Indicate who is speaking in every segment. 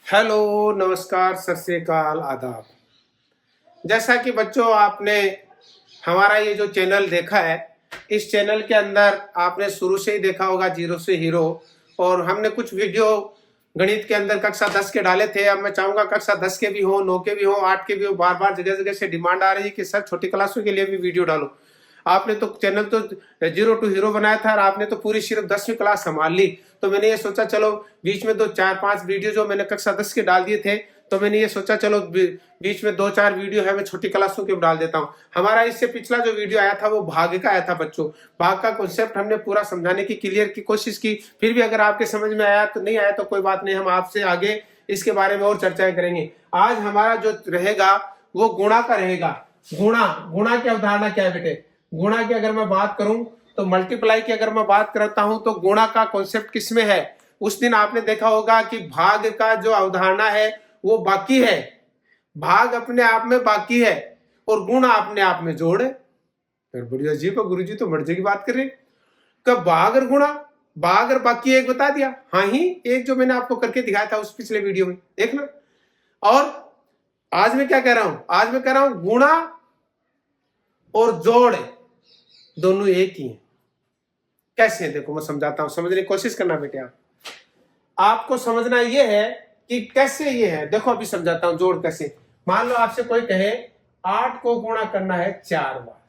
Speaker 1: Hello, नमस्कार, सत श्री अकाल, आदाब। जैसा कि बच्चों आपने हमारा ये जो चैनल देखा है, इस चैनल के अंदर आपने शुरू से ही देखा होगा जीरो से हीरो। और हमने कुछ वीडियो गणित के अंदर कक्षा 10 के डाले थे। अब मैं चाहूंगा कक्षा 10 के भी हो, 9 के भी हो, 8 के भी हो। बार बार जगह जगह से डिमांड आ रही है कि सर छोटी क्लासों के लिए भी वीडियो डालो। आपने तो चैनल तो जीरो टू हीरो बनाया था और आपने तो पूरी सिर्फ 10वीं क्लास संभाल ली। तो मैंने ये सोचा चलो बीच में 2-4-5 वीडियो जो मैंने कक्षा 10 के डाल दिए थे, तो मैंने ये सोचा चलो बीच में 2-4 वीडियो है मैं छोटी क्लासों के डाल देता हूँ। हमारा इससे पिछला जो वीडियो आया था वो भाग का आया था बच्चों। भाग का कॉन्सेप्ट हमने पूरा समझाने की, क्लियर की कोशिश की। फिर भी अगर आपके समझ में आया तो नहीं आया तो कोई बात नहीं, हम आपसे आगे इसके बारे में और चर्चाएं करेंगे। आज हमारा जो रहेगा वो गुणा का रहेगा। गुणा की अवधारणा क्या है बेटे? गुणा की अगर मैं बात करूं तो मल्टीप्लाई की अगर मैं बात करता हूं तो गुणा का कॉन्सेप्ट किसमें है? उस दिन आपने देखा होगा कि भाग का जो अवधारणा है वो बाकी है, भाग अपने आप में बाकी है और गुणा अपने आप में जोड़ है। फिर बड़ी अजीब है, गुरुजी तो मर्जी की बात कर रहे। कब भाग और गुणा, भाग और बाकी एक बता दिया। हाँ ही एक जो मैंने आपको करके दिखाया था उस पिछले वीडियो में देखना। और आज मैं क्या कह रहा हूं? आज मैं कह रहा हूं गुणा और जोड़ दोनों एक ही हैं। कैसे है देखो मैं समझाता हूं, समझने की कोशिश करना बेटे। आपको समझना यह है कि कैसे ये है। देखो अभी समझाता हूं जोड़ कैसे। मान लो आपसे कोई कहे 8 को गुणा करना है 4 बार।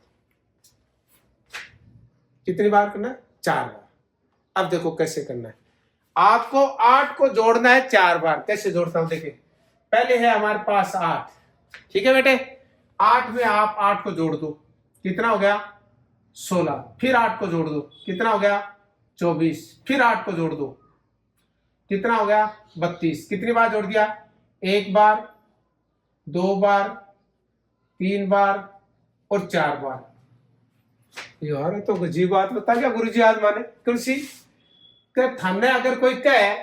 Speaker 1: कितनी बार करना है? 4 बार। अब देखो कैसे करना है। आपको 8 को जोड़ना है 4 बार। कैसे जोड़ता हूं देखिए। पहले है हमारे पास 8, ठीक है बेटे। 8 में आप 8 को जोड़ दो, कितना हो गया? 16। फिर 8 को जोड़ दो, कितना हो गया? 24। फिर 8 को जोड़ दो, कितना हो गया? 32। कितनी बार जोड़ दिया? 1 बार, 2 बार, 3 बार और 4 बार। यार तो अजीब बात बता क्या गुरुजी आज माने कौन सी? थाने अगर कोई कहे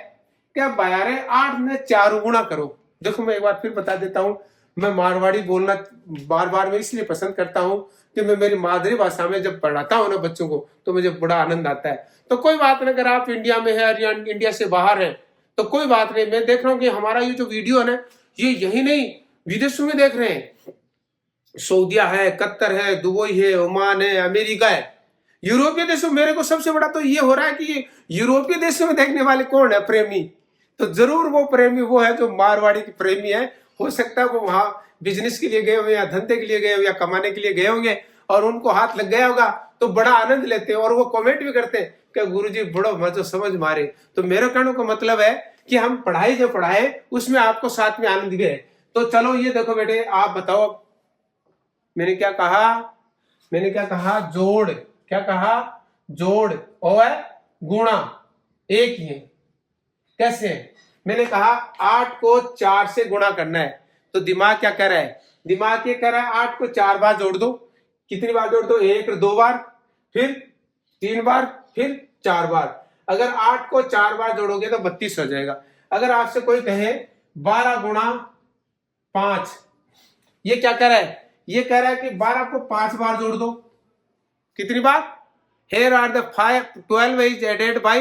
Speaker 1: क्या बायारे 8 में 4 गुणा करो। देखो मैं एक बार फिर बता देता हूं, मैं मारवाड़ी बोलना बार बार मैं इसलिए पसंद करता हूं कि मैं मेरी मातृभाषा में जब पढ़ाता हूं ना बच्चों को तो मुझे बड़ा आनंद आता है। तो कोई बात नहीं, अगर आप इंडिया में है या इंडिया से बाहर है तो कोई बात नहीं। मैं देख रहा हूं कि हमारा ये जो वीडियो है ना, ये यही नहीं विदेशों में देख रहे हैं। सऊदिया है, कतर है, दुबई है, ओमान है, अमेरिका है, यूरोपीय देशों। मेरे को सबसे बड़ा तो ये हो रहा है कि यूरोपीय देशों में देखने वाले कौन है प्रेमी? तो जरूर वो प्रेमी वो है जो मारवाड़ी की प्रेमी है। हो सकता है वो वहां बिजनेस के लिए गए होंगे या धंधे के लिए गए होंगे या कमाने के लिए गए होंगे और उनको हाथ लग गया होगा तो बड़ा आनंद लेते हैं और वो कमेंट भी करते हैं कि गुरुजी बड़ो मजो समझ मारे। तो मेरे कहने का मतलब है कि हम पढ़ाई जो पढ़ाए उसमें आपको साथ में आनंद भी है। तो चलो ये देखो बेटे, आप बताओ मैंने क्या कहा? मैंने क्या कहा? जोड़। क्या कहा? जोड़ और गुणा एक ही है। कैसे? मैंने कहा 8 को 4 से गुणा करना है। तो दिमाग क्या कर रहा है? दिमाग ये कर रहा है 8 को 4 बार जोड़ दो। कितनी बार जोड़ दो? 1 2 बार, फिर 3 बार, फिर 4 बार। अगर 8 को 4 बार जोड़ोगे तो 32 हो जाएगा। अगर आपसे कोई कहे 12 गुणा 5, ये क्या कर रहा है? ये कह रहा है कि 12 को 5 बार जोड़ दो। कितनी बार? Here are the 12 is added by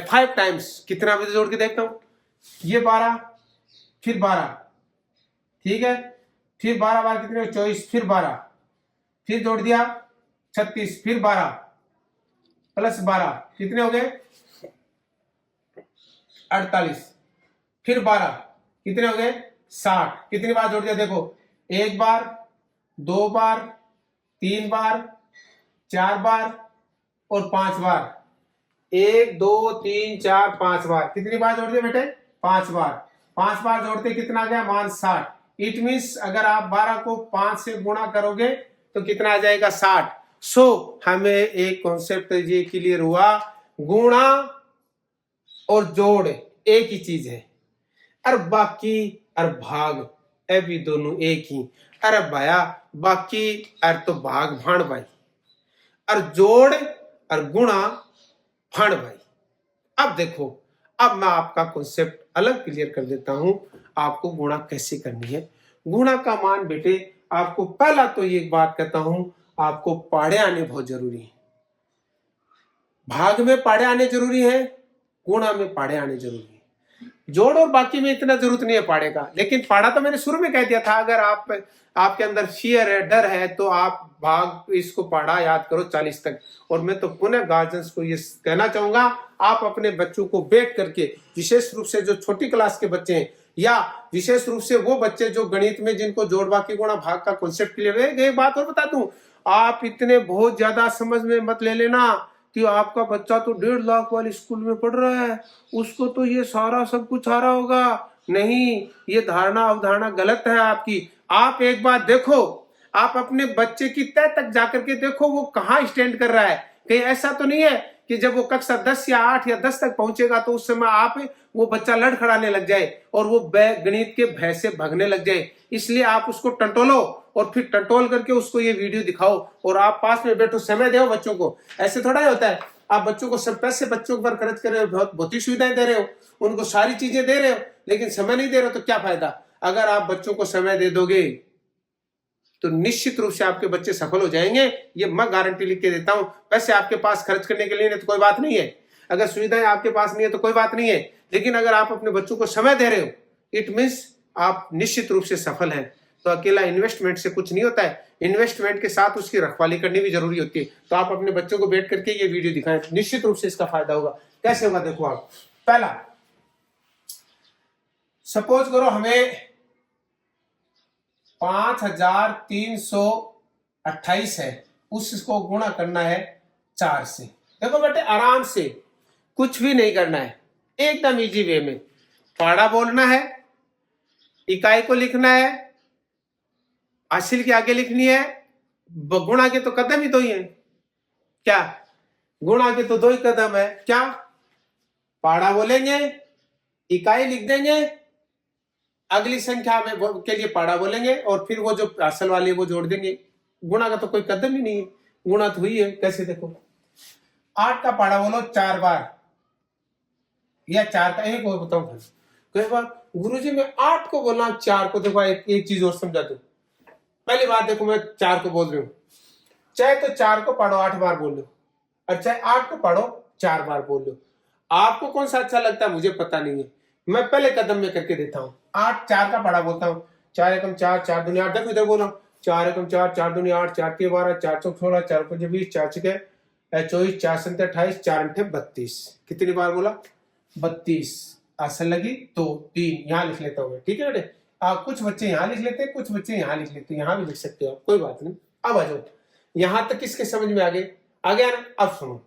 Speaker 1: 5 times। कितना बजे जोड़ के देखता हूं? ये 12, फिर 12, ठीक है। फिर 12 बार कितने? 24, फिर 12, फिर जोड़ दिया 36, फिर 12 प्लस 12 कितने हो गए? 48, फिर 12 कितने हो गए? 60। कितनी बार जोड़ दिया देखो? 1 बार, 2 बार, 3 बार, 4 बार और 5 बार। 1 2 3 4 5 बार। कितनी बार जोड़ दिया बेटे? 5 बार। 5 बार जोड़ते कितना आ गया? मान 60। इट मीन्स अगर आप 12 को 5 से गुणा करोगे तो कितना आ जाएगा? 60। सो हमें एक कॉन्सेप्ट ये क्लियर हुआ, गुणा और जोड़ एक ही चीज है और बाकी और भाग ये भी दोनों एक ही। अरे भैया बाकी और तो भाग भाण भाई और जोड़ और गुणा भाण भाई। अब देखो, अब मैं आपका कॉन्सेप्ट अलग क्लियर कर देता हूं, आपको गुणा कैसे करनी है। गुणा का मान बेटे आपको पहला तो ये बात कहता हूं, आपको पाड़े आने बहुत जरूरी है। भाग में पाड़े आने जरूरी है, गुणा में पाड़े आने जरूरी है। जोड़ और बाकी में इतना जरूरत नहीं है पाड़े का, लेकिन पाड़ा तो मैंने शुरू में कह दिया था, अगर आपके अंदर फियर है, डर है, तो आप भाग इसको पाड़ा याद करो 40 तक। और मैं तो पुनः गार्जियंस को ये कहना चाहूंगा, आप अपने बच्चों को बैठ करके, विशेष रूप से जो छोटी क्लास के बच्चे हैं या विशेष रूप से वो बच्चे जो गणित में जिनको जोड़ बाकी गुणा भाग का कॉन्सेप्ट क्लियर है, एक बात और बता दूं, आप इतने बहुत ज्यादा समझ में मत ले लेना कि आपका बच्चा तो 1.5 लाख वाले स्कूल में पढ़ रहा है, उसको तो ये सारा सब कुछ आ रहा होगा। नहीं, ये धारणा अवधारणा गलत है आपकी। आप एक बार देखो, आप अपने बच्चे की तह तक जाकर के देखो वो कहाँ स्टैंड कर रहा है। कहीं ऐसा तो नहीं है कि जब वो कक्षा 10 या 8 या 10 तक पहुंचेगा तो उस समय आप वो बच्चा लड़खड़ाने लग जाए और वो गणित के भय से भागने लग जाए। इसलिए आप उसको टंटोलो और फिर टंटोल करके उसको ये वीडियो दिखाओ और आप पास में बैठो, समय दो बच्चों को। ऐसे थोड़ा ही होता है आप बच्चों को सब पैसे बच्चों पर खर्च कर रहे हो, बहुत भौतिक सुविधाएं दे रहे हो, उनको सारी चीजें दे रहे हो, लेकिन समय नहीं दे रहे हो, तो क्या फायदा। अगर आप बच्चों को समय दे दोगे तो निश्चित रूप से आपके बच्चे सफल हो जाएंगे। ये मैं गारंटी लिख के देता हूं। पैसे आपके पास खर्च करने के लिए नहीं तो कोई बात नहीं है, अगर सुविधाएं आपके पास नहीं है तो कोई बात नहीं है, लेकिन अगर आप अपने बच्चों को समय दे रहे हो, इट मीन्स आप निश्चित रूप से सफल हैं। तो अकेला इन्वेस्टमेंट से कुछ नहीं होता है, इन्वेस्टमेंट के साथ उसकी रखवाली करनी भी जरूरी होती है। तो आप अपने बच्चों को बैठ करके ये वीडियो दिखाएं, निश्चित रूप से इसका फायदा होगा। कैसे होगा देखो आप, पहला सपोज करो हमें 5328 है, उसको गुणा करना है 4 से। देखो बेटे आराम से, कुछ भी नहीं करना है, एकदम इजी वे में पाड़ा बोलना है, इकाई को लिखना है, हासिल के आगे लिखनी है, गुणा के तो कदम ही दो ही है। क्या गुणा के तो 2 ही कदम है, क्या पाड़ा बोलेंगे, इकाई लिख देंगे, अगली संख्या में के लिए पाड़ा बोलेंगे और फिर वो जो असल वाली है वो जोड़ देंगे। गुणा का तो कोई कदम ही नहीं है, गुणा तो हुई है। कैसे देखो, 8 का पाड़ा बोलो 4 बार या 4 का एक और बताऊं कई बार गुरुजी मैं 8 को बोला 4 को। देखो एक चीज और समझा दो। पहली बात देखो, मैं 4 को बोल रही हूँ, चाहे तो 4 को पढ़ो 8 बार बोल लो और चाहे 8 को पढ़ो 4 बार बोल लो। आपको कौन सा अच्छा लगता है मुझे पता नहीं है, मैं पहले कदम में करके देता हूँ। 8 4 का पढ़ा बोलता हूँ, 4 एकम 4 4 दूनी 8। देखो इधर बोलो, 4 एकम 4 4 दूनी 8 4 के 12 4 चौक 16 4 पंजे 20 4 छके 24 4 सत्ते 28 4 अंठे 32। कितनी बार बोला? 32। असल लगी तो 3 यहाँ लिख लेता हूँ, ठीक है बेटे। आप कुछ बच्चे यहाँ लिख लेते हैं, कुछ बच्चे यहाँ लिख लेते हैं, यहाँ भी लिख सकते हो आप, कोई बात नहीं। अब आ जाओ, यहां तक किसके समझ में आ गया ना। अब सुनो,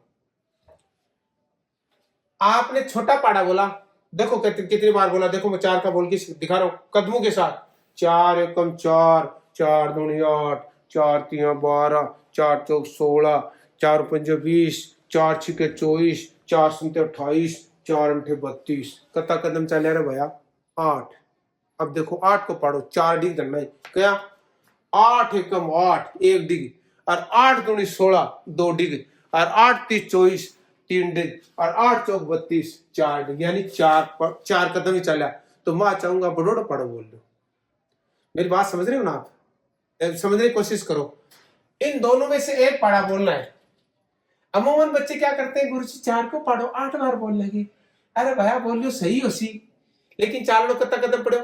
Speaker 1: आपने छोटा पाड़ा बोला, देखो कितनी बार बोला, देखो मैं 4 का बोल के दिखा रहा हूं कदमों के साथ। 4 एकम 4 4 दूनी 8 4 तीन 12 4 चौक 16 4 पंजे 20 4 छिके 24 4 सत्ते 28 4 अंठे 32। कता कदम चले रहे भैया? 8। अब देखो 8 को पढ़ो, 4 डिग करना है, क्या 8 एकम 8 1 डिग और 8 दूनी 16 2 डिग और 8 30 24 3 डिग और 8 चौक 32 4 डिग, यानी 4 कदम ही चला। तो मैं चाहूंगा बड़ोड़ा पढ़ो बोल दो। मेरी बात समझ रहे हो ना आप? समझने की कोशिश करो। इन दोनों में से एक पढ़ा बोलना है। अमूमन बच्चे क्या करते हैं, गुरुजी 4 को पढ़ो 8 बार बोल लगे। अरे भैया बोलियो सही हो सी, लेकिन 4 लोग कत्ता कदम पढ़ो।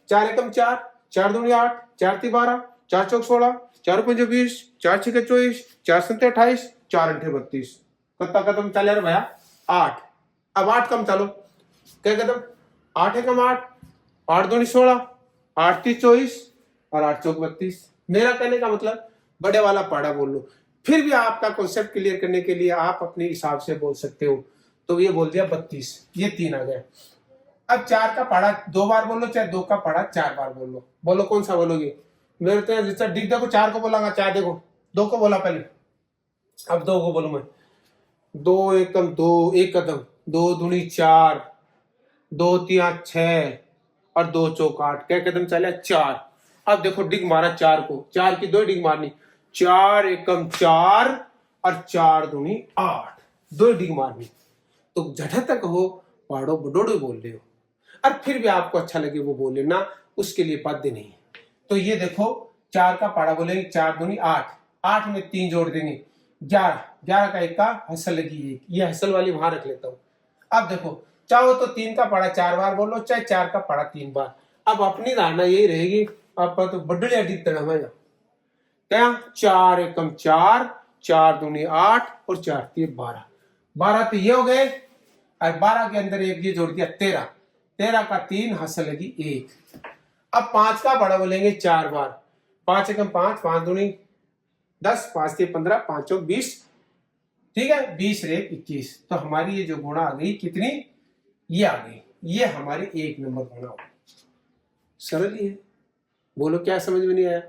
Speaker 1: 4 एकम 4 4 दूनी 8 4 ती 12 4 चौक 16 4 पंजे 20 4 छिके 24 4 सत्ते 28 4 अंठे 32। कत्ता कदम चले रहे भैया? 8। अब 8 कम चलो, क्या कदम? 8 एकम 8 8 दूनी 16 8 ती 24 और 8 चौक 32। मेरा कहने का मतलब बड़े वाला पढ़ा बोल लो। फिर भी आपका कॉन्सेप्ट क्लियर करने के लिए आप अपने हिसाब से बोल सकते हो। तो ये बोल दिया 32, ये 3 आ गए। अब 4 का पढ़ा 2 बार बोलो, चाहे 2 का पढ़ा 4 बार बोल लो। बोलो कौन सा बोलोगे? मेरे तो जैसा डिग देखो 4 को बोला, चाहे देखो 2 को बोला पहले, अब 2 को बोलू मैं। 2 एकम 2 एक कदम 2 दूनी 4 2 तिया 6 और 2 चौक 8। क्या कदम चले? 4। अब देखो डिग मारा 4 को, 4 की 2 डिग मारनी, 4 एकम 4 और 4 दूनी 8 2 डिग मारनी। तो जठा तक हो पाड़ो बडोड़ो बोल रहे हो, और फिर भी आपको अच्छा लगे वो बोले ना, उसके लिए बाध्य नहीं है। तो ये देखो 4 का पाड़ा बोलेंगे 4 दूनी 8 8 में 3 जोड़ देंगे 11 11 का 1 का हसल लगी 1, ये हसल वाली वहां रख लेता हूं। अब देखो चाहो तो 3 का पढ़ा 4 बार बोलो, चाहे 4 का पढ़ा 3 बार। अब अपनी धारणा यही रहेगी, आप तो बड़े अधिकतर हमें क्या 4 एकम 4, 4 दूनी 8 और 4 तीन 12, 12 तो ये हो गए, और 12 के अंदर एक ये जोड़ दिया 13, 13 का 3 हासिल लगी 1। अब 5 का पढ़ा बोलेंगे 4 बार, 5 एकम 5, 5 दूनी 10, 5 तीन 15, 5 चौक 20, ठीक है, 20 रे 21। तो हमारी ये जो गुणा आ गई कितनी, ये आ गई, ये हमारी 1 नंबर गुणा हो। सरल ही है, बोलो क्या समझ में नहीं आया?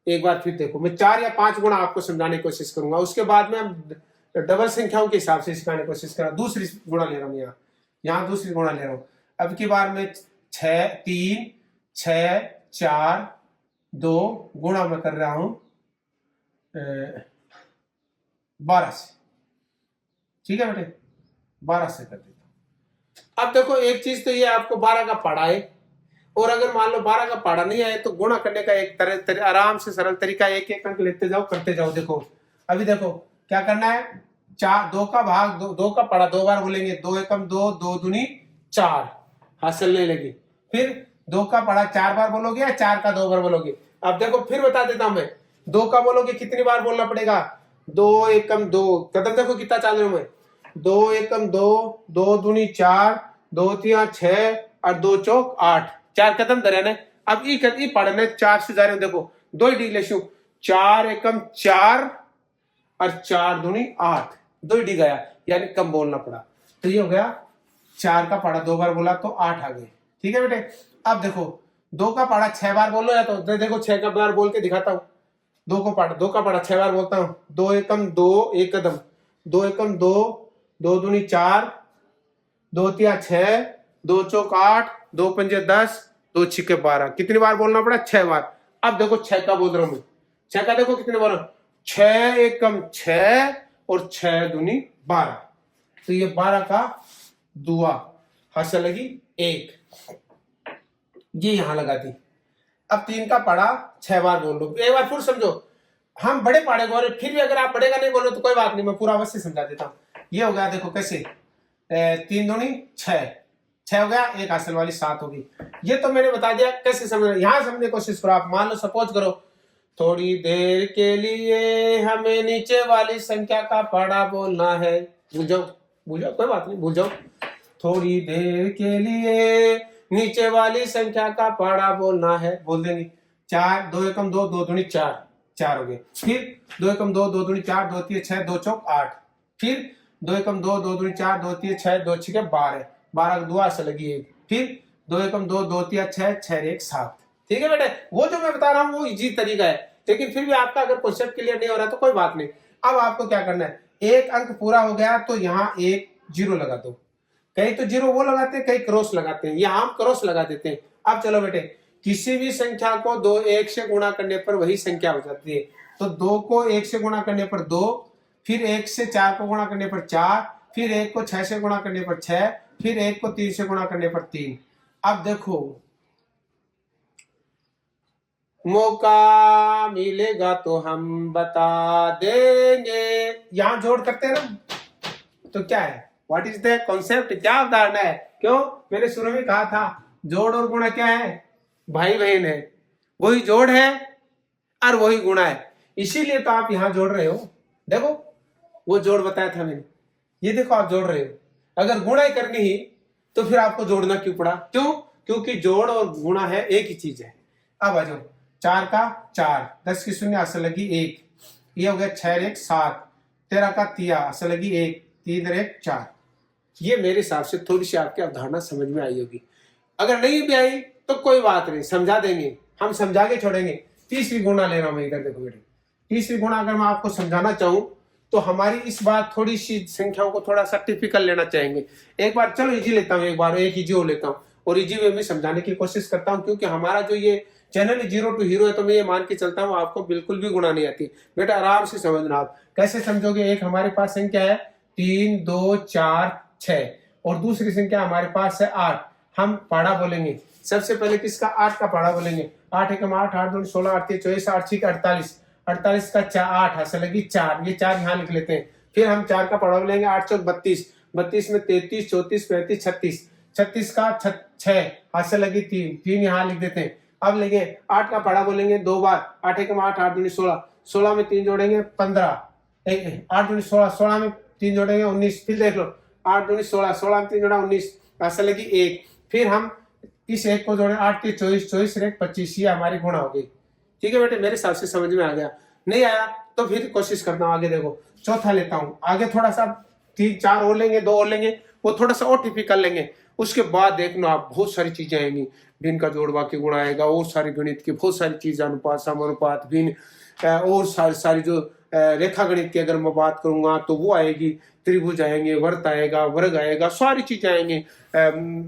Speaker 1: एक बार फिर देखो, मैं 4 या 5 गुणा आपको समझाने की कोशिश करूंगा, उसके बाद में हम डबल संख्याओं के हिसाब से सिखाने की कोशिश करा। दूसरी गुणा ले रहा हूं, यहाँ दूसरी गुणा ले रहा हूं। अब की बार में 6 3 6 4 2 गुणा मैं कर रहा हूं 12 से, ठीक है बेटे, 12 से कर देता हूं। अब देखो एक चीज तो ये आपको 12 का पढ़ा है, और अगर मान लो 12 का पढ़ा नहीं आए तो गुणा करने का एक तरह आराम से सरल तरीका, एक एक अंक लेते जाओ करते जाओ। देखो अभी देखो क्या करना है, 2 का भाग 2 का पढ़ा 2 बार बोलेंगे, 2 एकम 2, 2 दूनी 4 हासिल नहीं लगी। फिर 2 का पढ़ा 4 बार बोलोगे या 4 का 2 बार बोलोगे? अब देखो फिर बता देता हूं मैं, 2 का बोलोगे कितनी बार बोलना पड़ेगा, 2 एकम 2, कदम देखो कितना चाल रहा हूं मैं, 2 एकम 2, 2 दूनी 4, 2 तिया 6 और 2 चौक 8, 4 कदम धरे ने। अब ई पढ़ने 4 से जा रहे हो, देखो 2 ही डी लेशु, 4 एकम 4 और 4 दूनी 8, 2 ही डी गया, यानी कम बोलना पड़ा। तो ये हो गया 4 का पढ़ा 2 बार बोला तो 8 आ गए, ठीक है बेटे। अब देखो 2 का पढ़ा 6 बार बोलो, या तो देखो 6 का बार बोल के दिखाता हूँ। 2 का पढ़ा 6 बार बोलता हूँ, 2 एकम 2 एक कदम, 2 एकम 2, 2 दूनी 4, 2 तिया 6, 2 चौक 8, 2 पंजे 10, 2 छिके 12, कितनी बार बोलना पड़ा, 6 बार। अब देखो 6 का बोल रहा हूं मैं, 6 का देखो कितने बोल रहा हूं, 6 एकम 6 और 6 दूनी 12, तो ये 12 का दुआ हासिल लगी 1, ये यहां लगा दी। अब 3 का पढ़ा 6 बार बोल लो, एक बार फिर समझो, हम बड़े पढ़े गौरे, फिर भी अगर आप बड़े का नहीं बोलो तो कोई बात नहीं, मैं पूरा अवश्य समझा देता हूं। ये हो गया देखो कैसे, 3 दूनी 6, 6 हो गया, एक हासिल वाली 7 होगी। ये तो मैंने बता दिया कैसे समझना, यहां समझने की कोशिश करो आप। मान लो सपोज करो, थोड़ी देर के लिए हमें नीचे वाली संख्या का पढ़ा बोलना है, भूल जाओ कोई बात नहीं, भूल जाओ। थोड़ी देर के लिए नीचे वाली संख्या का पढ़ा बोलना है, बोल देंगे। 4 2 एकम 2, 2 दूनी 4, 4 हो गए। फिर 2 एकम 2, 2 दूनी 4, 2 तीन 6, 2 चौक 8, फिर 2 एकम 2, 2 दूनी 4, 2 तीन 6, 2 छिके 12, 12 का दुआ से लगी 1, फिर 2 एकम 2, 2 तिया 6, 6 1 7, ठीक है बेटे। वो जो मैं बता रहा हूँ वो इजी तरीका है, लेकिन फिर भी आपका अगर कॉन्सेप्ट क्लियर नहीं हो रहा तो कोई बात नहीं। अब आपको क्या करना है, एक अंक पूरा हो गया तो यहाँ एक 0 लगा दो, कहीं तो 0 वो लगाते हैं, कहीं क्रॉस लगाते हैं, यहाँ हम क्रॉस लगा देते हैं। अब चलो बेटे, किसी भी संख्या को 2 1 से गुणा करने पर वही संख्या हो जाती है। तो 2 को 1 से गुणा करने पर 2, फिर 1 से 4 को गुणा करने पर 4, फिर 1 को 6 से गुणा करने पर 6, फिर 1 को 3 से गुणा करने पर 3। अब देखो मौका मिलेगा तो हम बता देंगे, यहां जोड़ करते हैं ना, तो क्या है, व्हाट इज द कॉन्सेप्ट, क्या अवधारणा है? क्यों, मैंने शुरू में कहा था जोड़ और गुणा क्या है, भाई बहन है, वही जोड़ है और वही गुणा है, इसीलिए तो आप यहां जोड़ रहे हो। देखो वो जोड़ बताया था मैंने, ये देखो आप जोड़ रहे हो। अगर गुणा ही करनी ही तो फिर आपको जोड़ना क्यों पड़ा, क्यों, क्योंकि जोड़ और गुणा है एक ही चीज है। अब आ जाओ, 4 का 4, 10 की शून्य हासिल लगी 1, ये हो गया 6 1 7, 13 का तिया हासिल लगी 1, 3 1 4। ये मेरे हिसाब से थोड़ी सी आपकी अवधारणा समझ में आई होगी। अगर नहीं भी आई तो कोई बात नहीं, समझा देंगे, हम समझा के छोड़ेंगे। तीसरी गुणा ले रहा हूं मैं इधर, देखो बेटे, तीसरी गुणा अगर मैं आपको समझाना चाहूं तो हमारी इस बार थोड़ी सी संख्याओं को थोड़ा सा टिपिकल लेना चाहेंगे। एक बार चलो इजी लेता हूँ, एक बार एक इजी हो लेता हूँ और इजी वे में समझाने की कोशिश करता हूँ, क्योंकि हमारा जो ये चैनल 0 to हीरो है, तो मैं ये मान के चलता हूँ आपको बिल्कुल भी गुणा नहीं आती। बेटा आराम से समझना, आप कैसे समझोगे, एक हमारे पास संख्या है 3 2 4 6 और दूसरी संख्या हमारे पास है 8। हम पाड़ा बोलेंगे, सबसे पहले किसका, 8 का पाड़ा बोलेंगे। 8 एकम 8, 8 2 16, 8 24, 8 6 48, 48 का 8 हासिल लगी 4, ये 4 यहाँ लिख लेते हैं। फिर हम 4 का पाड़ा बोलेंगे, 8 चौक 32, 32 में 33, 34, 35, 36, 36 का 6 हाथ से लगी 3, 3 यहाँ लिख देते हैं। अब लेंगे 8 का पढ़ा बोलेंगे 2 बार, 8 एक 8, 8 दूनी 16, 16 में 3 जोड़ेंगे 15, 8 दूनी 16, 16 में 3 जोड़ेंगे 19, फिर देख लो 8 दूनी 16, 16 में 3 जोड़ा 19, हाथ से लगी 1, फिर हम इस एक को जोड़े 8 के 24, 24 से 25, ये हमारी गुणा हो गई। ठीक है बेटे, मेरे हिसाब से समझ में आ गया। नहीं आया तो फिर कोशिश करता हूँ आगे। देखो चौथा लेता हूँ, आगे थोड़ा सा 3 4 और लेंगे, 2 और लेंगे, वो थोड़ा सा और टिपिकल लेंगे। उसके बाद देखना आप बहुत सारी चीजें आएंगी, भिन्न का जोड़ बाकी गुणा आएगा, और सारी गणित की बहुत सारी चीजें, अनुपात, समानुपात, भिन्न, और सारी जो रेखा गणित की अगर मैं बात करूंगा तो वो आएगी, त्रिभुज आएंगे, वर्त आएगा, वर्ग आएगा, सारी चीजें आएंगे।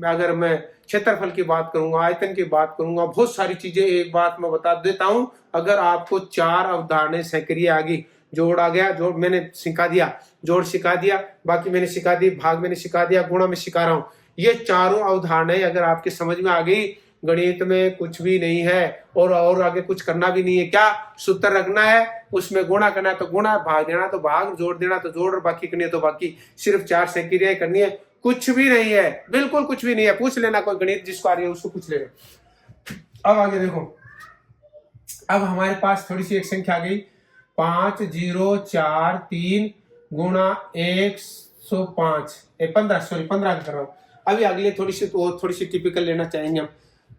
Speaker 1: अगर मैं क्षेत्रफल की बात करूंगा, आयतन की बात करूंगा, बहुत सारी चीजें। एक बात मैं बता देता हूं, अगर आपको 4 अवधारणाएं सक्रिय आ गई, जोड़ आ गया, जोड़ मैंने सिखा दिया, जोड़ सिखा दिया, बाकी मैंने सिखा दी, भाग मैंने सिखा दिया, गुणा में सिखा रहा हूं, ये चारों अवधारणाएं अगर आपके समझ में आ गई, गणित में कुछ भी नहीं है और आगे कुछ करना भी नहीं है। क्या सूत्र रखना है, उसमें गुणा करना है तो गुणा, भाग देना तो भाग, जोड़ देना तो जोड़, और बाकी करनी है तो बाकी। सिर्फ 4 सक्रियाएं करनी है, कुछ भी नहीं है, बिल्कुल कुछ भी नहीं है। पूछ लेना कोई गणित जिसको आ रही है उसको पूछ लेना। अब आगे देखो, अब हमारे पास थोड़ी सी एक संख्या आ गई 5043 गुणा 105, 15 कर रहा हूं। अभी अगले थोड़ी सी टिपिकल लेना चाहेंगे हम।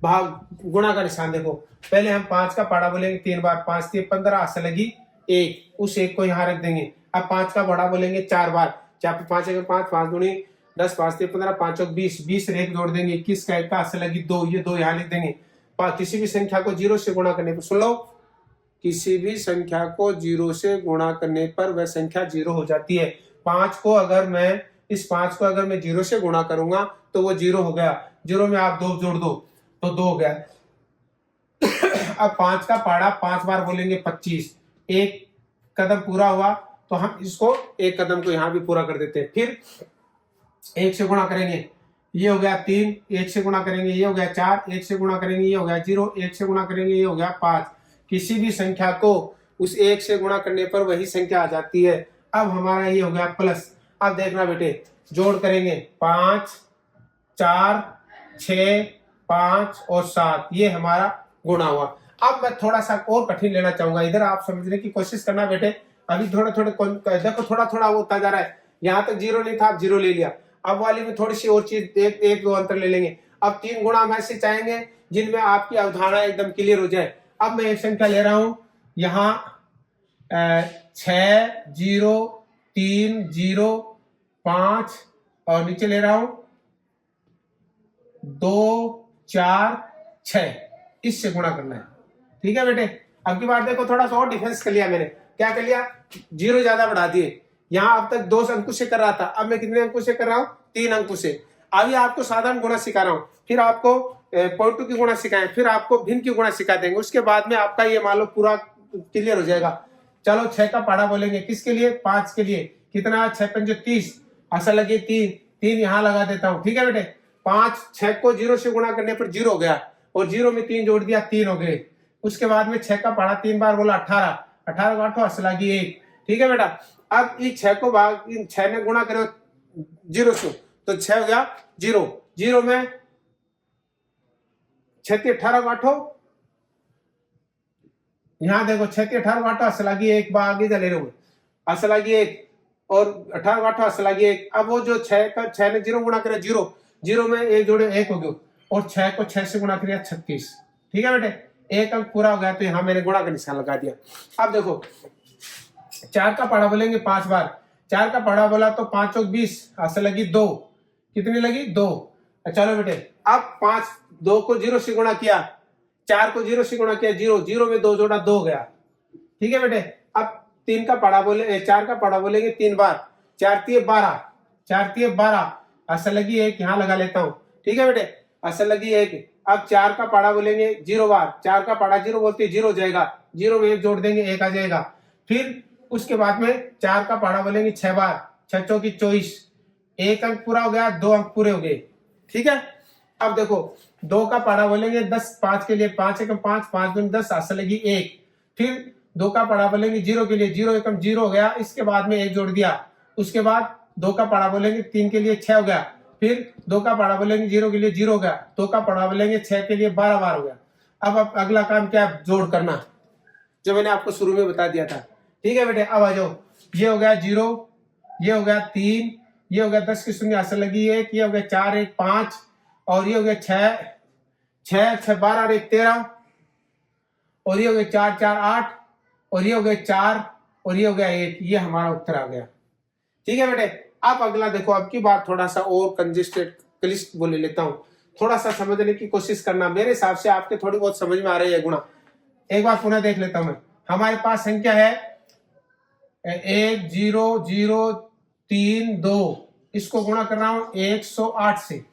Speaker 1: भाग गुणा का निशान देखो, पहले हम 5 का पाड़ा बोलेंगे 3 बार, 5 3 15, आस लगी 1, उस 1 को यहाँ रख देंगे। अब 5 का बड़ा बोलेंगे 4 बार, 4 5 1 5, 5 दूनी 10, 5 3 15, 5 और 20, 20 रेख जोड़ देंगे, 21 का 1 का आस लगी 2, ये 2 यहाँ लिख देंगे। किसी भी संख्या को 0 से गुणा करने पर, सुन लो, किसी भी संख्या को 0 से गुणा करने पर वह संख्या 0 हो जाती है। 5 को अगर मैं 0 से गुणा करूंगा तो वो 0 हो गया, 0 में आप 2 जोड़ दो तो 2 हो गया। अब 5 का पाड़ा 5 बार बोलेंगे 25, एक कदम पूरा हुआ तो हम इसको एक कदम को यहां भी पूरा कर देते हैं। फिर 1 से गुणा करेंगे, ये हो गया 3, 1 से गुणा करेंगे ये हो गया 4, 1 से गुणा करेंगे ये हो गया 0, 1 से गुणा करेंगे ये हो गया 5। किसी भी संख्या को उस 1 से गुणा करने पर वही संख्या आ जाती है। अब हमारा ये हो गया प्लस। अब देखना बेटे, जोड़ करेंगे 5 4 6 5 और 7, ये हमारा गुणा हुआ। अब मैं थोड़ा सा और कठिन लेना चाहूंगा, इधर आप समझने की कोशिश करना बेटे। अभी थोड़े देखो थोड़ा वो होता जा रहा है, यहाँ तक 0 नहीं था, 0 ले लिया। अब वाली में थोड़ी सी और चीज, एक दो अंतर ले लेंगे। अब 3 गुणा हम ऐसे चाहेंगे जिनमें आपकी अवधारणा एकदम क्लियर हो जाए। अब मैं एक संख्या ले रहा हूं यहाँ 6 0 3 0 5 और नीचे ले रहा हूं 2 4 6, इससे गुणा करना है। ठीक है बेटे, अब की बार देखो थोड़ा सा और डिफेंस कर लिया मैंने। क्या कर लिया, 0 ज्यादा बढ़ा दिए। यहाँ अब तक 2 अंकुश से कर रहा था, अब मैं कितने अंकुश से कर रहा हूँ, 3 अंकुश से। अभी आपको साधारण गुणा सिखा रहा हूँ, फिर आपको पॉइंट टू की गुणा सिखाएं, फिर आपको भिन्न की गुणा सिखा देंगे। उसके बाद में आपका ये मान लो पूरा क्लियर हो जाएगा। चलो 6 का पाड़ा बोलेंगे, किसके लिए, 5 के लिए। कितना, 6 5 30, ऐसा लगे 3 यहाँ लगा देता हूँ। ठीक है बेटे, 5 6 को 0 से गुणा करने पर 0 हो गया, और 0 में 3 जोड़ दिया, 3 हो गए। उसके बाद में 6 का पाड़ा 3 बार बोला 18, 18 को 8 ऐसा लगी 1। ठीक है बेटा, अब इस 6 को भाग इन 6 में गुणा करो 0 से तो 6 हो गया 0, 0 में 6 18 को 8, यहाँ देखो 6 18 को 8 असलागी 1 बार आगे चले रहे, असलागी 1 और 18 को 8 असलागी 1। अब वो जो 6 ने 0 गुणा करे 0, 0 में 1 जोड़े 1 हो गया, और 6 को 6 से गुणा किया 36। ठीक है बेटे, एक अंक पूरा हो गया, तो यहाँ मैंने गुणा का निशान लगा दिया। अब देखो 4 का पढ़ा बोलेंगे 5 बार, 4 का पढ़ा बोला तो 5 और 20, ऐसे लगी 2, कितनी लगी 2। चलो बेटे, अब 2 को 0 से गुणा किया, 4 को 0 से गुणा किया 0, 0 में 2 जोड़ा 2 गया। ठीक है बेटे, अब 3 का पढ़ा बोले 4 का पढ़ा बोलेंगे 3 बार, 4 3 12, 4 3 12, ऐसा लगी 1 यहाँ लगा लेता हूँ। ठीक है बेटे, ऐसा लगी 1। अब 4 का पढ़ा बोलेंगे 0 बार, 4 का पढ़ा 0 बोलते 0 हो जाएगा, 0 में 1 जोड़ देंगे 1 आ जाएगा। फिर उसके बाद में 4 का पढ़ा बोलेंगे 6 बार, 6 चौकी 24, 1 अंक पूरा हो गया, 2 अंक पूरे हो गए। ठीक है, अब देखो 2 का पढ़ा बोलेंगे 10, 5 के लिए 5 एकम 5, 5 दूनी 10, ऐसा लगी 1। फिर 2 का पढ़ा बोलेंगे 0 के लिए 0 एकम 0 हो गया, इसके बाद में 1 जोड़ दिया। उसके बाद 2 का पढ़ा बोलेंगे 3 के लिए 6 हो गया, फिर 2 का पढ़ा बोलेंगे 0 के लिए 0 हो गया, 2 का पढ़ा बोलेंगे 6 के लिए 12 बार हो गया। अब अगला काम क्या है, जोड़ करना, जो मैंने आपको शुरू में बता दिया था। ठीक है बेटे, अब आ जाओ, ये हो गया 0, ये हो गया 3, ये हो गया 10 की शून्य आंसर लगी 1, ये हो गया 4 1 5, और ये हो गया 6 6 6 12 और 1 13, और ये हो गया 4 4 8, और ये हो गया 4, और ये हो गया 1। ये हमारा उत्तर आ गया। ठीक है बेटे, आप अगला देखो, अब की बार थोड़ा सा और कंजेस्टेड क्लिष्ट बोले लेता हूं, थोड़ा सा समझने की कोशिश करना। मेरे हिसाब से आपके थोड़ी बहुत समझ में आ रही है गुणा। एक बार पुनः देख लेता हूं मैं। हमारे पास संख्या है 1 0 0 3 2, इसको गुणा कर रहा हूं 108 से।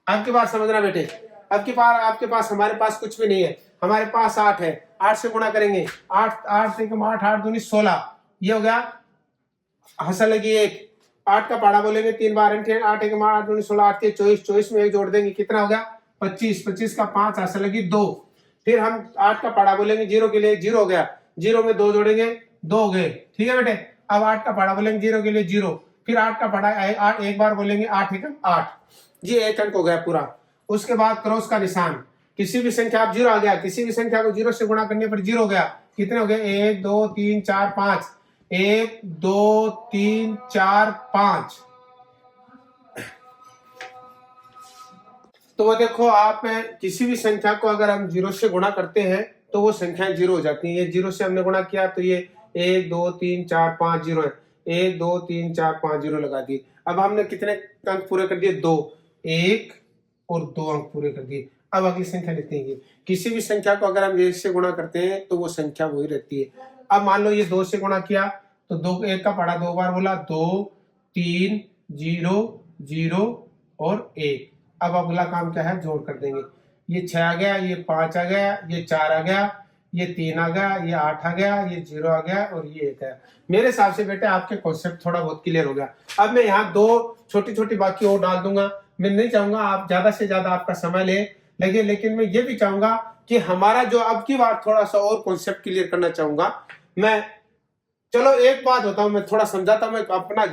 Speaker 1: आपके पास समझना बेटे, अब की बार आपके पास, हमारे पास कुछ भी नहीं है, हमारे पास 8 है, 8 से गुणा करेंगे, 8 8 से 8 8 दूनी 16, ये हो गया हंसा लगी 1। 8 का पढ़ा बोलेंगे 3 बार 8 1 8 दूनी 16, 8 के 24, 24 में 1 जोड़ देंगे, कितना हो गया 25, 25 का 5 हंसा लगी 2। फिर हम 8 का पढ़ा बोलेंगे 0 के लिए 0 हो गया, 0 में 2 जोड़ेंगे 2 हो गए। ठीक है बेटे, अब 8 का पढ़ा बोलेंगे 0 के लिए 0, फिर 8 का पढ़ा 8 एक बार बोलेंगे 8 1 8, ये 1 अंक हो गया पूरा। उसके बाद क्रॉस का निशान, किसी भी संख्या आप 0 आ गया, किसी भी संख्या को 0 से गुणा करने पर 0 हो गया, कितने हो गए 1 2 3 4 5, 1 2 3 4 5। तो वो देखो, आप किसी भी संख्या को अगर हम 0 से गुणा करते हैं तो वो संख्याएं 0 हो जाती हैं। ये 0 से हमने गुणा किया तो ये 1 2 3 4 5 0 है, 1 2 3 4 5 0 लगा दिए। अब हमने कितने अंक पूरे कर दिए, 2, 1 और 2 अंक पूरे कर दिए। अब अगली संख्या लेते हैं। किसी भी संख्या को अगर हम 1 से गुणा करते हैं तो वो संख्या वही रहती है। अब मान लो ये 2 से गुणा किया तो 2 1 का पढ़ा 2 बार बोला, 2 3 0 0 और 1। अब अगला काम क्या है, जोड़ कर देंगे। ये 6 आ गया, ये 5 आ गया, ये 4 आ गया, ये 3 आ गया, ये 8 आ गया, ये 0 आ गया और ये 1 है। मेरे हिसाब से बेटे आपके कॉन्सेप्ट थोड़ा बहुत क्लियर हो गया। अब मैं यहाँ 2 छोटी छोटी बाकी और डाल दूंगा। मैं नहीं चाहूंगा आप ज्यादा से ज्यादा आपका समय लगे, लेकिन मैं ये भी चाहूंगा कि हमारा जो अब की बार थोड़ा सा और कॉन्सेप्ट क्लियर करना चाहूंगा मैं। चलो एक बात बताऊं, मैं थोड़ा समझाता हूं। मैं अपना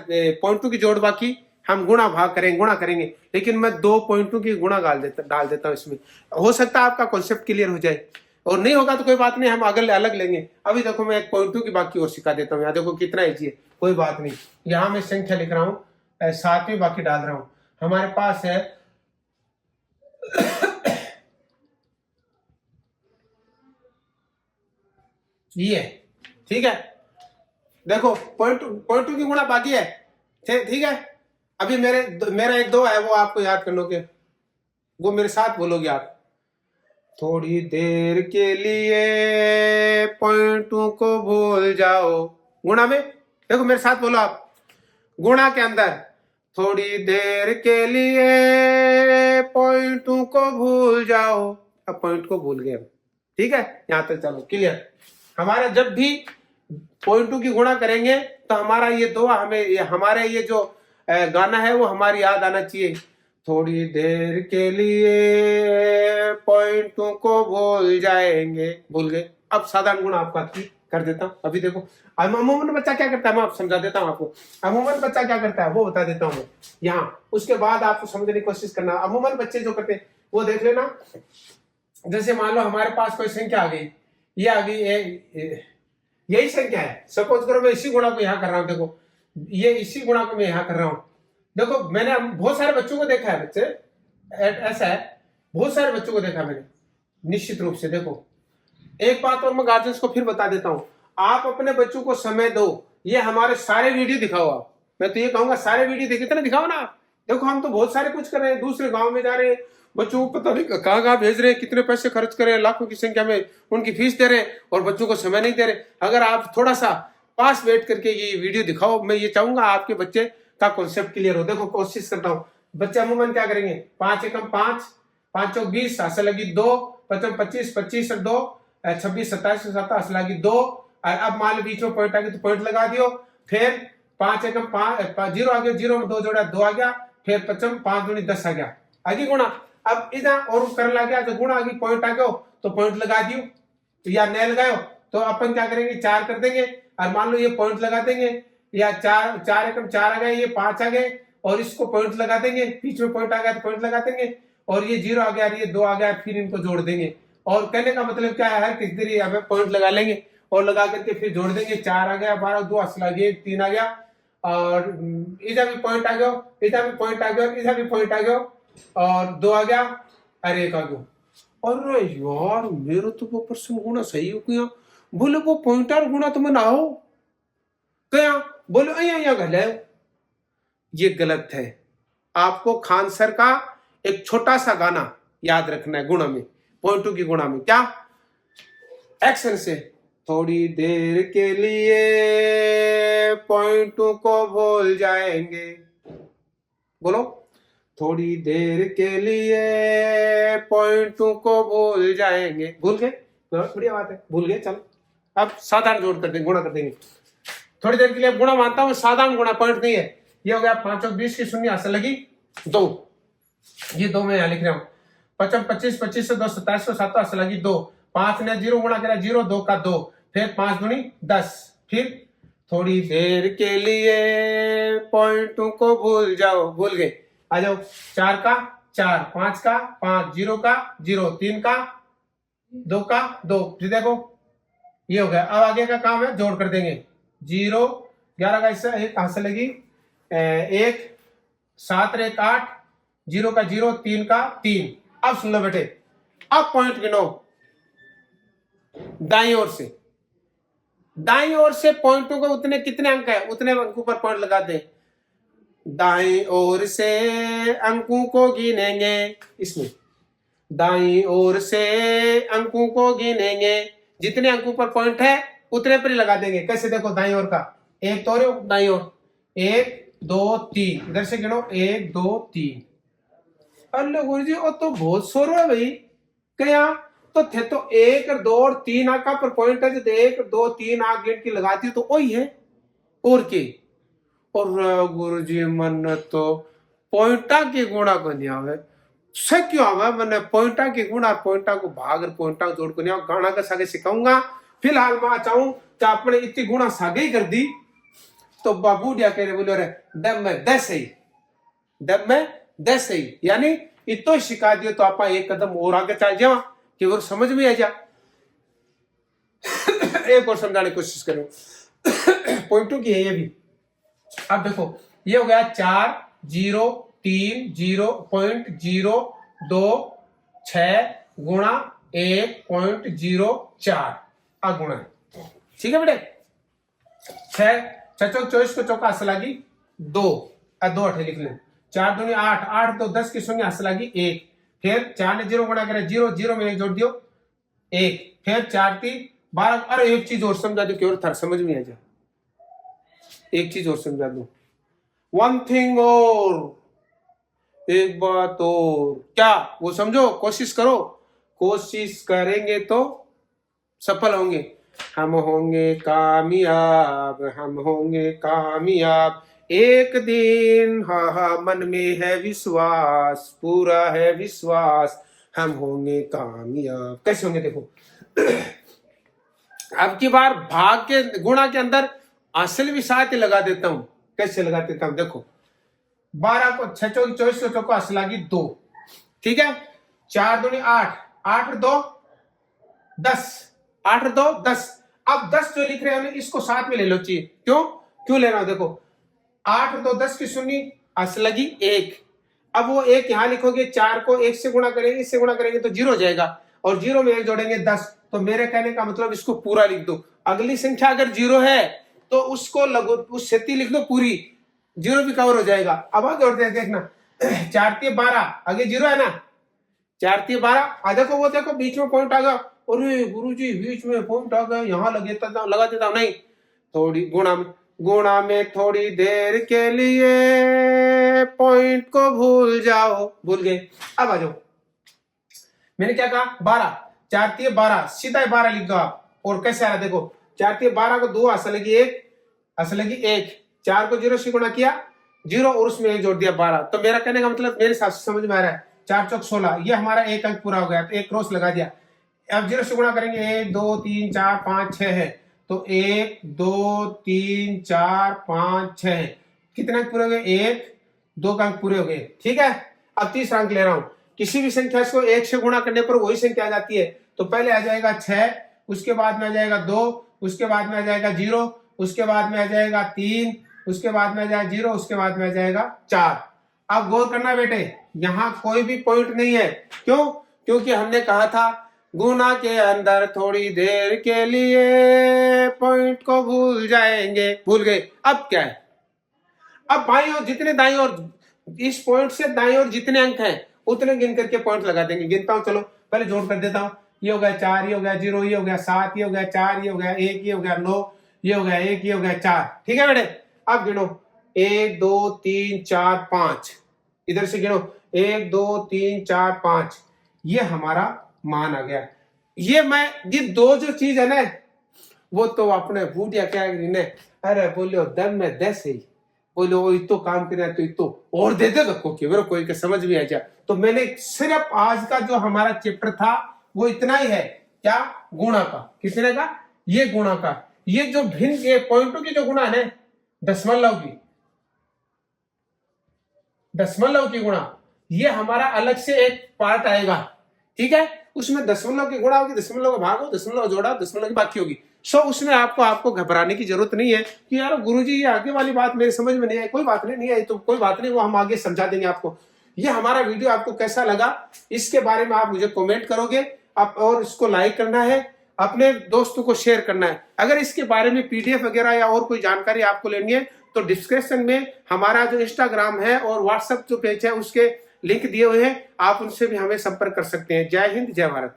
Speaker 1: पॉइंटों की जोड़ बाकी हम गुणा करेंगे, लेकिन मैं 2 पॉइंटों की गुणा डाल देता हूं इसमें। हो सकता है आपका कॉन्सेप्ट क्लियर हो जाए, और नहीं होगा तो कोई बात नहीं, हम अगले अलग लेंगे। अभी देखो मैं एक पॉइंटों की बाकी और सिखा देता हूँ। यहाँ देखो कितना इजी है, कोई बात नहीं। यहाँ मैं संख्या लिख रहा हूँ, 7वीं बाकी डाल रहा हूँ। हमारे पास है ये, ठीक है। देखो पॉइंट 2 की गुणा बाकी है, ठीक है। अभी मेरा 1 2 है, वो आपको याद कर लोगे, वो मेरे साथ बोलोगे आप। थोड़ी देर के लिए पॉइंटों को भूल जाओ। गुणा में देखो मेरे साथ बोलो आप, गुणा के अंदर थोड़ी देर के लिए पॉइंटों को भूल जाओ। अब पॉइंट को भूल गए, ठीक है। यहां तक चलो क्लियर। हमारा जब भी पॉइंटों की गुणा करेंगे तो हमारा ये दो हमारे ये जो गाना है वो हमारी याद आना चाहिए। थोड़ी देर के लिए पॉइंटों को भूल जाएंगे, भूल गए। अब साधारण गुणा आपका कर देता हूं। अभी देखो अमूमन बच्चा क्या करता है, मैं आप समझा देता हूं आपको। अमूमन बच्चा क्या करता है वो बता देता हूं मैं यहाँ, उसके बाद आपको समझने की कोशिश करना। अमूमन बच्चे जो करते हैं वो देख लेना। जैसे मान लो हमारे पास कोई संख्या आ गई, ये आ गई, यही संख्या है। सपोज करो मैं इसी गुणा को यहाँ कर रहा हूँ, देखो ये इसी गुणा को मैं यहाँ कर रहा हूँ। देखो मैंने बहुत सारे बच्चों को देखा है, बच्चे ऐसा है, बहुत सारे बच्चों को देखा मैंने निश्चित रूप से। देखो एक बात और मैं गार्जियंस को फिर बता देता हूँ, आप अपने बच्चों को समय दो। ये हमारे सारे वीडियो दिखाओ आप, मैं तो ये कहूंगा सारे वीडियो देखे इतने दिखाओ ना। देखो हम तो बहुत सारे कुछ कर रहे हैं, दूसरे गांव में जा रहे हैं, बच्चों को पता नहीं कहाँ भेज रहे हैं, कितने पैसे खर्च कर रहे हैं, लाखों की संख्या में उनकी फीस दे रहे हैं और बच्चों को समय नहीं दे रहे। अगर आप थोड़ा सा पास बैठ करके ये वीडियो दिखाओ, मैं ये चाहूंगा आपके बच्चे का कॉन्सेप्ट क्लियर हो। देखो कोशिश करता हूँ, बच्चे अमूमन क्या करेंगे, 5 एकम 5, 5 चौक 20, आशा लगी 2, 55 25, 25 और 2 26 27 27, आशा लगी 2। और अब मान लो बीच में पॉइंट आ गया तो पॉइंट लगा दियो। फिर 5 एकम 5 0 आ गया, 0 में 2 जोड़ा 2 आ गया। फिर 55 5 दूनी 10 आ गया, आगे गुणा। अब इधर और कर लग गया तो गुणा आ गई, पॉइंट आ गया तो पॉइंट लगा दियो, तो या नहीं लगाओ तो अपन क्या करेंगे 4 कर देंगे। और मान लो ये पॉइंट लगा देंगे, या चार चार एकम 4 आ गए, ये 5 आ गए, और इसको पॉइंट लगा देंगे, बीच में पॉइंट आ गया तो पॉइंट लगा देंगे, और ये 0 आ गया, ये 2 आ गया, फिर इनको जोड़ देंगे। और कहने का मतलब क्या है, हर किस दिन यहाँ पे पॉइंट लगा लेंगे और लगा करके फिर जोड़ देंगे। 4 आ गया, 12, 2 असला गया, 3 आ गया, और इधर भी पॉइंट आ गया, इधर भी पॉइंट आ गया, इधर भी पॉइंट आ गया, और 2 आ गया, और 1 आ गया। अरे यार मेरे तो वो प्रश्न गुणा सही हो गया। बोले वो पॉइंटर गुणा तो मैं ना हो क्या, बोले अया गलत, ये गलत है। आपको खान सर का एक छोटा सा गाना याद रखना है गुणा में, पॉइंटू की गुणा में। क्या, एक्शन से, थोड़ी देर के लिए पॉइंटू को भूल जाएंगे, बोलो, थोड़ी देर के लिए पॉइंटू को भूल जाएंगे। भूल गए, बढ़िया बात है, भूल गए, चलो अब साधारण जोड़ कर देंगे, गुणा कर देंगे। थोड़ी देर के लिए गुणा मानता हूं, साधारण गुणा, पॉइंट नहीं है। ये हो गया 5 और 20 की शून्य हंस लगी 2, ये 2 में यहां लिख रहा हूं। 55 25 25 से 2 27 को 7 हंस लगी 2, 5 ने 0 गुणा करा 0, 2 का 2, फिर 5 दूनी 10, फिर थोड़ी देर के लिए पॉइंटों को भूल जाओ, भूल गए, आ जाओ। 4 का 4, 5 का 5, 0 का 0, 3 का 2 का 2, फिर देखो ये हो गया। अब आगे का काम है, जोड़ कर देंगे। 0 11 का हिस्सा 1 हंस लगी 1, 7 1 8, 0 का 0, 3 का 3। अब सुन लो बेटे, अब पॉइंट गिनो दाईं ओर से, दाईं ओर से पॉइंटों को उतने कितने अंक है उतने अंकों पर पॉइंट लगा दे। दाईं ओर से अंकों को गिनेंगे, इसमें दाईं ओर से अंकों को गिनेंगे, जितने अंकों पर पॉइंट है उतने पर ही लगा देंगे। कैसे, देखो दाईं ओर का, एक तो दाईं ओर 1 2 3, इधर से गिनो 1 2 3। अल्लाह गुरु जी, वो तो बहुत शोर है भाई, क्या तो थे तो 1 2 और 3 आका पर पॉइंट है, जो 1 2 3 आग गिन की लगाती तो वही है और के। और गुरु जी मन तो पॉइंटा के गुणा को नहीं आवे, से क्यों आवे, मैंने पॉइंटा के गुणा, पॉइंटा को भाग पॉइंटा जोड़ को नहीं आवे, गाना का सागे सिखाऊंगा। फिलहाल मैं चाहूं तो आपने इतनी गुणा सागे ही कर दी तो बाबू डिया कह रहे, बोले रे दब में 10 है, दब में 10 है, यानी इतो सिखा दियो तो आप एक कदम और आगे चल जाओ कि वो समझ में आ जा। एक और समझाने की कोशिश करो, पॉइंटू की है ये भी। अब देखो ये हो गया 4 0 3 0.02 6 गुणा 1.04 गुणा, ठीक है बेटे। 6 6 24 को चौका हंस लगी 2, 2 8 लिख लें, 4 दूनी 8, 8 2 10 की शून्य हंस लगी 1, फिर 4 ने 0 गुणा करे 0, 0 में 1 जोड़ दियो 1, फिर 4 3 12। अरे एक चीज और समझा दो, क्यों था समझ में आ जा, एक चीज और समझा दो, वन थिंग और, एक बात और, क्या वो समझो, कोशिश करो, कोशिश करेंगे तो सफल होंगे, हम होंगे कामयाब, हम होंगे कामयाब एक दिन, हा हा मन में है विश्वास, पूरा है विश्वास, हम होंगे कामयाब। कैसे होंगे देखो, अब की बार भाग के गुणा के अंदर असल भी साथ ही लगा देता हूं। कैसे लगा देता हूं देखो, 12 को 6 24 को चौको असल लगी 2, ठीक है, 4 दूनी 8, 8 2 10, 8 2 10। अब 10 जो लिख रहे हैं इसको साथ में ले लो, चाहिए क्यों लेना हो, देखो 8 2 10 की शून्य असल लगी 1, अब वो 1 यहां लिखोगे, 4 को 1 से गुणा करेंगे, इससे गुणा करेंगे तो 0 हो जाएगा, और 0 में 1 जोड़ेंगे 10। तो मेरे कहने का मतलब इसको पूरा लिख दो, अगली संख्या अगर 0 है तो उसको लगो, उस सेती लिख दो पूरी, 0 भी कवर हो जाएगा। अब आगे और देखना, 4 3 12, आगे 0 है ना, 4 3 12, देखो वो देखो बीच में पॉइंट आ गया, अरे गुरुजी बीच में पॉइंट आ गया, यहां लगा देता हूं, नहीं, थोड़ी गुणा में थोड़ी देर के लिए पॉइंट को भूल जाओ, भूल गए। अब आ जाओ, मैंने क्या कहा, 12, 4 3 12, सीधा 12 लिख दो आप। और कैसे आ रहा देखो, 4 3 12 को 2 असल लगी 1, 4 को 0 से गुणा किया 0 और उसमें 1 जोड़ दिया 12। तो मेरा कहने का मतलब मेरे हिसाब से समझ में आ रहा है, 4 चौक 16, ये हमारा एक अंक पूरा हो गया, तो एक क्रॉस लगा दिया। अब 0 से गुणा करेंगे 1 2 3 4 5 6 है, तो 1 2 3 4 5 6 कितने अंक पूरे हो गए? 1 2 का अंक पूरे हो गए। ठीक है, अब तीसरा अंक ले रहा हूं। किसी भी संख्या को 1 से गुणा करने पर वही संख्या आ जाती है। तो पहले आ जाएगा 6, उसके बाद में आ जाएगा 2, उसके बाद में आ जाएगा 0, उसके बाद में आ जाएगा 3, उसके बाद में आ जाएगा 0, उसके बाद में आ जाएगा 4। अब गौर करना बेटे, यहां कोई भी पॉइंट नहीं है। क्यों? क्योंकि हमने कहा था गुना के अंदर थोड़ी देर के लिए पॉइंट को भूल जाएंगे। भूल गए। अब क्या है? अब बाईं ओर जितने दाईं ओर, इस पॉइंट से दाईं ओर जितने अंक हैं उतने गिन करके पॉइंट लगा देंगे। गिनता हूं, चलो पहले जोड़ कर देता हूं। ये हो गया 4, ये हो गया 0, ये हो गया 7, ये हो गया 4, ये हो गया 1, ये हो गया 9, ये हो गया 1, ये हो गया 4। ठीक है बेटे, अब गिनो 1 2 3 4 5। इधर से गिनो 1 2 3 4 5। ये हमारा मान आ गया। ये दो जो चीज है ना, वो तो अपने बूढ़िया क्या अरे बोलो दम में 10 ही बोलो वो इतो काम करना तो इतो और दे दे कोई के समझ में आ जाए। तो मैंने सिर्फ आज का जो हमारा चैप्टर था वो इतना ही है। क्या? गुणा का। कितने का? ये गुणा का। ये जो भिन्न ये पॉइंटों की जो गुणा है, दशमलव की गुणा, ये हमारा अलग से एक पार्ट आएगा। ठीक है, उसमें दशमलव की गुणा होगी, दशमलव का भाग हो, दशमलव जोड़ा, दशमलव की बाकी होगी। उसमें आपको घबराने की जरूरत नहीं है कि यार गुरुजी ये आगे वाली बात मेरे समझ में नहीं आई। कोई बात नहीं आई तो कोई बात नहीं, वो हम आगे समझा देंगे आपको। ये हमारा वीडियो आपको कैसा लगा इसके बारे में आप मुझे कमेंट करोगे। आप और इसको लाइक करना है, अपने दोस्तों को शेयर करना है। अगर इसके बारे में पीडीएफ वगैरह या और कोई जानकारी आपको लेनी है तो डिस्क्रिप्शन में हमारा जो इंस्टाग्राम है और व्हाट्सएप जो पेज है उसके लिंक दिए हुए हैं, आप उनसे भी हमें संपर्क कर सकते हैं। जय हिंद, जय भारत।